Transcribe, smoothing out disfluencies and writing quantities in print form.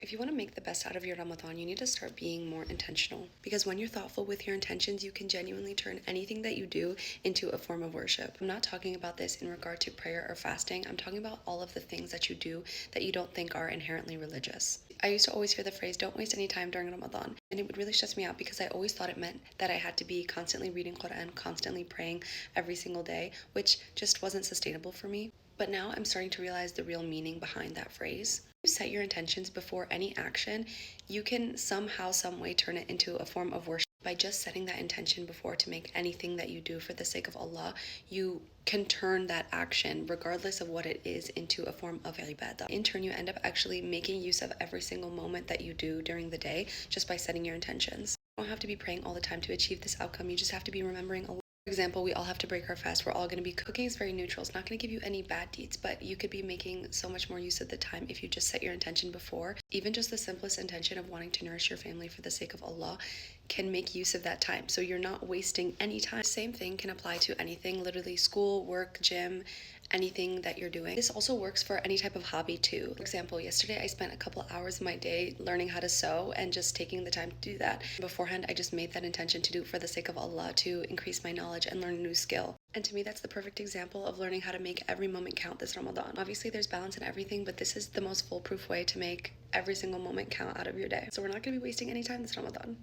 If you want to make the best out of your Ramadan, you need to start being more intentional. Because when you're thoughtful with your intentions, you can genuinely turn anything that you do into a form of worship. I'm not talking about this in regard to prayer or fasting. I'm talking about all of the things that you do that you don't think are inherently religious. I used to always hear the phrase, don't waste any time during Ramadan. And it would really stress me out because I always thought it meant that I had to be constantly reading Quran, constantly praying every single day, which just wasn't sustainable for me. But now I'm starting to realize the real meaning behind that phrase. You set your intentions before any action, you can somehow, some way turn it into a form of worship. By just setting that intention before to make anything that you do for the sake of Allah, you can turn that action, regardless of what it is, into a form of ibadah. In turn, you end up actually making use of every single moment that you do during the day just by setting your intentions. You don't have to be praying all the time to achieve this outcome. You just have to be remembering Allah. For example, we all have to break our fast. We're all going to be cooking is very neutral. It's not going to give you any bad deeds, but you could be making so much more use of the time if you just set your intention before. Even just the simplest intention of wanting to nourish your family for the sake of Allah can make use of that time. So you're not wasting any time. The same thing can apply to anything, literally school, work, gym, anything that you're doing. This also works for any type of hobby too. For example, yesterday I spent a couple hours of my day learning how to sew and just taking the time to do that. Beforehand, I just made that intention to do it for the sake of Allah, to increase my knowledge and learn a new skill. And to me, that's the perfect example of learning how to make every moment count this Ramadan. Obviously, there's balance in everything, but this is the most foolproof way to make every single moment count out of your day. So we're not going to be wasting any time this Ramadan.